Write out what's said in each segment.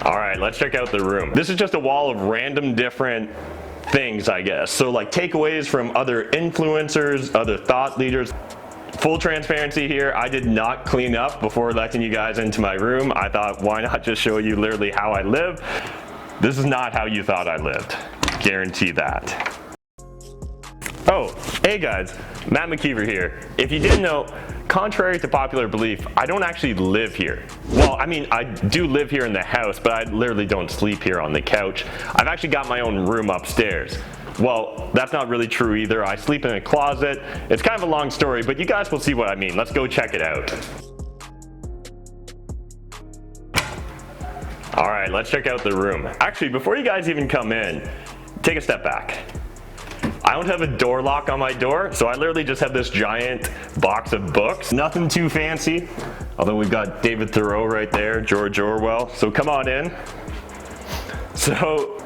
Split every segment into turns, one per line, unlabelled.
All right, let's check out the room. This is just a wall of random different things, I guess. So like takeaways from other influencers, other thought leaders. Full transparency here, I did not clean up before letting you guys into my room. I thought, why not just show you literally how I live? This is not how you thought I lived. Guarantee that. Oh, hey guys, Matt McKeever here. If you didn't know, contrary to popular belief, I don't actually live here. Well, I mean, I do live here in the house, but I literally don't sleep here on the couch. I've actually got my own room upstairs. Well, that's not really true either. I sleep in a closet. It's kind of a long story, but you guys will see what I mean. Let's go check it out. All right, let's check out the room. Actually, before you guys even come in, take a step back. I don't have a door lock on my door, so I literally just have this giant box of books. Nothing too fancy, although we've got David Thoreau right there, George Orwell, so come on in. So,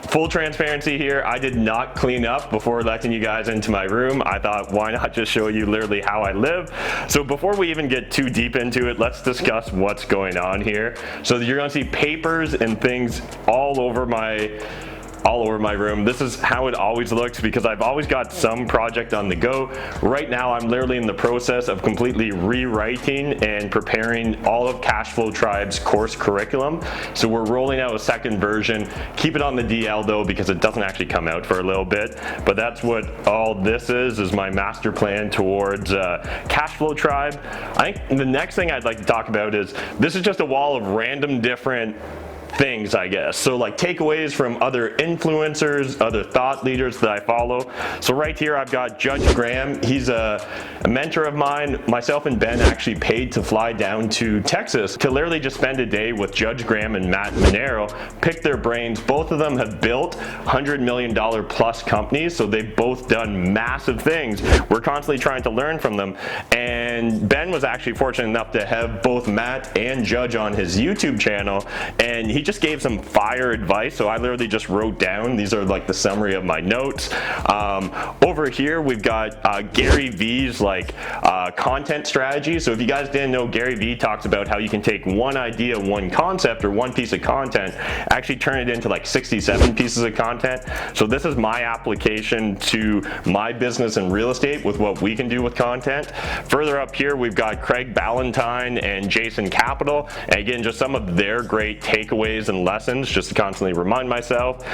full transparency here, I did not clean up before letting you guys into my room. I thought, why not just show you literally how I live? So before we even get too deep into it, let's discuss what's going on here. So you're gonna see papers and things all over my room. This is how it always looks because I've always got some project on the go. Right now, I'm literally in the process of completely rewriting and preparing all of Cashflow Tribe's course curriculum. So we're rolling out a second version. Keep it on the DL though, because it doesn't actually come out for a little bit. But that's what all this is my master plan towards Cashflow Tribe. I think the next thing I'd like to talk about is, this is just a wall of random different things, I guess. So like takeaways from other influencers, other thought leaders that I follow. So right here I've got Judge Graham. He's a mentor of mine. Myself and Ben actually paid to fly down to Texas to literally just spend a day with Judge Graham and Matt Monero, pick their brains. Both of them have built $100 million plus companies, so they've both done massive things. We're constantly trying to learn from them. And Ben was actually fortunate enough to have both Matt and Judge on his YouTube channel, and he just gave some fire advice, so I literally just wrote down, these are like the summary of my notes. Over here we've got Gary V's content strategy. So if you guys didn't know, Gary V talks about how you can take one idea, one concept, or one piece of content, actually turn it into like 67 pieces of content. So this is my application to my business and real estate with what we can do with content. Further up here we've got Craig Ballantyne and Jason Capital, and again, just some of their great takeaways and lessons just to constantly remind myself.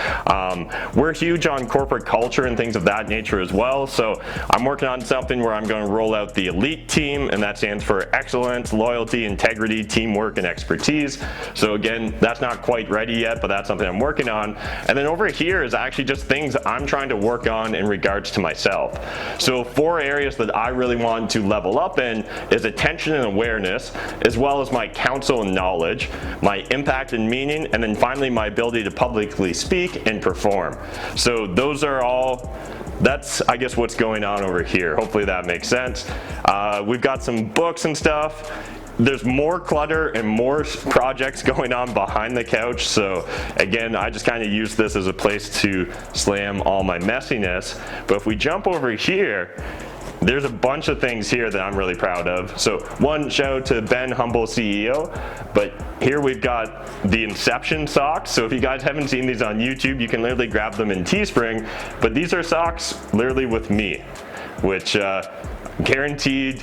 We're huge on corporate culture and things of that nature as well, so I'm working on something where I'm going to roll out the ELITE team, and that stands for excellence, loyalty, integrity, teamwork, and expertise. So again, that's not quite ready yet, but that's something I'm working on. And then over here is actually just things I'm trying to work on in regards to myself. So 4 areas that I really want to level up in is attention and awareness, as well as my counsel and knowledge, my impact and meaning, and then finally my ability to publicly speak and perform. So those are all, that's I guess what's going on over here. Hopefully that makes sense. We've got some books and stuff. There's more clutter and more projects going on behind the couch, so again, I just kind of use this as a place to slam all my messiness. But if we jump over here, there's a bunch of things here that I'm really proud of. So one, shout out to Ben, humble CEO, but here we've got the Inception socks. So if you guys haven't seen these on YouTube, you can literally grab them in Teespring, but these are socks literally with me, which guaranteed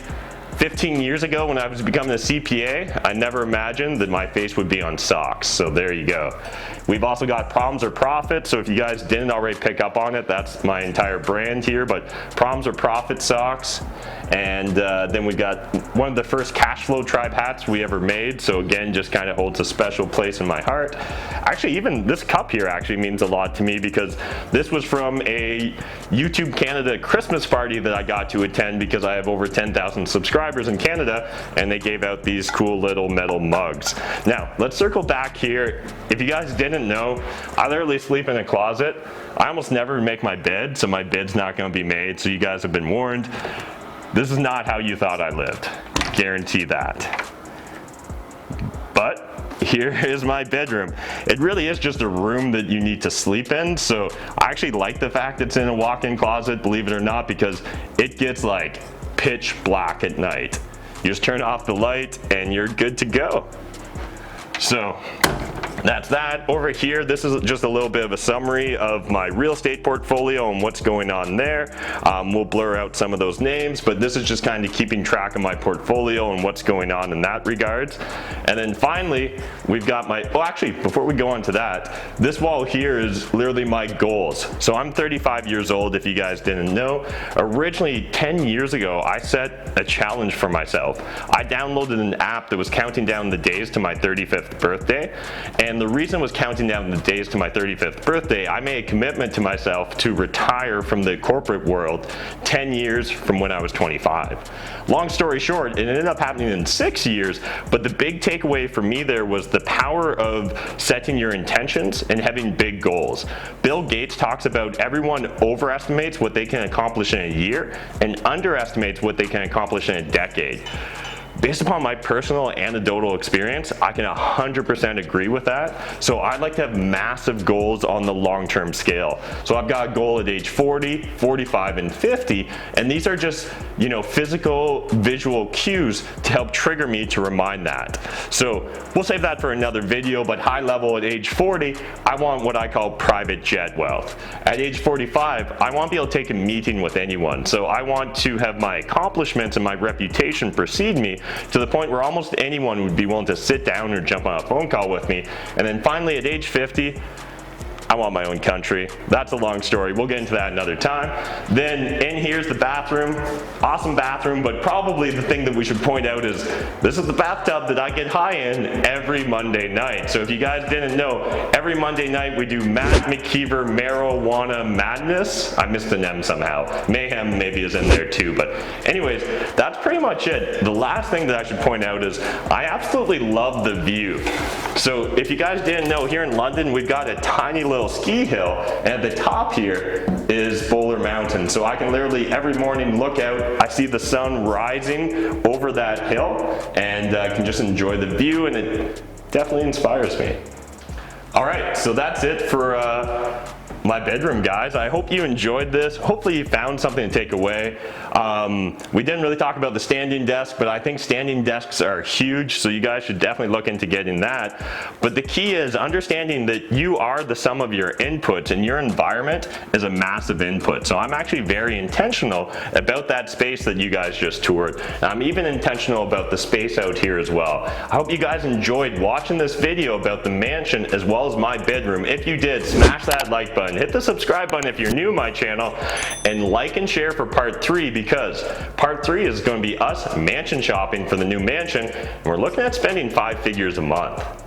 15 years ago when I was becoming a CPA, I never imagined that my face would be on socks, so there you go. We've also got Problems or Profits, so if you guys didn't already pick up on it, that's my entire brand here, but Problems or Profit socks. And then we've got one of the first Cashflow Tribe hats we ever made, so again, just kind of holds a special place in my heart. Actually, even this cup here actually means a lot to me because this was from a YouTube Canada Christmas party that I got to attend because I have over 10,000 subscribers in Canada, and they gave out these cool little metal mugs. Now, let's circle back here. If you guys didn't know, I literally sleep in a closet. I almost never make my bed, so my bed's not gonna be made, so you guys have been warned. This is not how you thought I lived. Guarantee that. But here is my bedroom. It really is just a room that you need to sleep in, so I actually like the fact it's in a walk-in closet, believe it or not, because it gets like pitch black at night. You just turn off the light and you're good to go. So That's that. Over here, this is just a little bit of a summary of my real estate portfolio and what's going on there. We'll blur out some of those names, but this is just kind of keeping track of my portfolio and what's going on in that regards. And then finally, we've got my, well actually, before we go on to that, this wall here is literally my goals. So I'm 35 years old, if you guys didn't know. Originally, 10 years ago, I set a challenge for myself. I downloaded an app that was counting down the days to my 35th birthday. And the reason it was counting down the days to my 35th birthday, I made a commitment to myself to retire from the corporate world 10 years from when I was 25. Long story short, it ended up happening in 6 years, but the big takeaway for me there was the power of setting your intentions and having big goals. Bill Gates talks about everyone overestimates what they can accomplish in a year and underestimates what they can accomplish in a decade. Based upon my personal anecdotal experience, I can 100% agree with that. So I'd like to have massive goals on the long-term scale. So I've got a goal at age 40, 45, and 50, and these are just, you know, physical, visual cues to help trigger me to remind that. So we'll save that for another video, but high level at age 40, I want what I call private jet wealth. At age 45, I want to be able to take a meeting with anyone. So I want to have my accomplishments and my reputation precede me to the point where almost anyone would be willing to sit down or jump on a phone call with me. And then finally at age 50, I want my own country. That's a long story. We'll get into that another time. Then in here's the bathroom. Awesome bathroom, but probably the thing that we should point out is this is the bathtub that I get high in every Monday night. So if you guys didn't know, every Monday night we do Matt McKeever Marijuana Madness. I missed an M somehow. Mayhem maybe is in there too, but anyways, that's pretty much it. The last thing that I should point out is I absolutely love the view. So if you guys didn't know, here in London, we've got a tiny little ski hill, and at the top here is Bowler Mountain. So I can literally every morning look out, I see the sun rising over that hill, and I can just enjoy the view, and it definitely inspires me. All right, so that's it for my bedroom, guys. I hope you enjoyed this. Hopefully you found something to take away. We didn't really talk about the standing desk, but I think standing desks are huge, so you guys should definitely look into getting that. But the key is understanding that you are the sum of your inputs, and your environment is a massive input. So I'm actually very intentional about that space that you guys just toured. And I'm even intentional about the space out here as well. I hope you guys enjoyed watching this video about the mansion as well as my bedroom. If you did, smash that like button. Hit the subscribe button if you're new to my channel, and like and share for part 3, because part 3 is going to be us mansion shopping for the new mansion, and we're looking at spending 5 figures a month.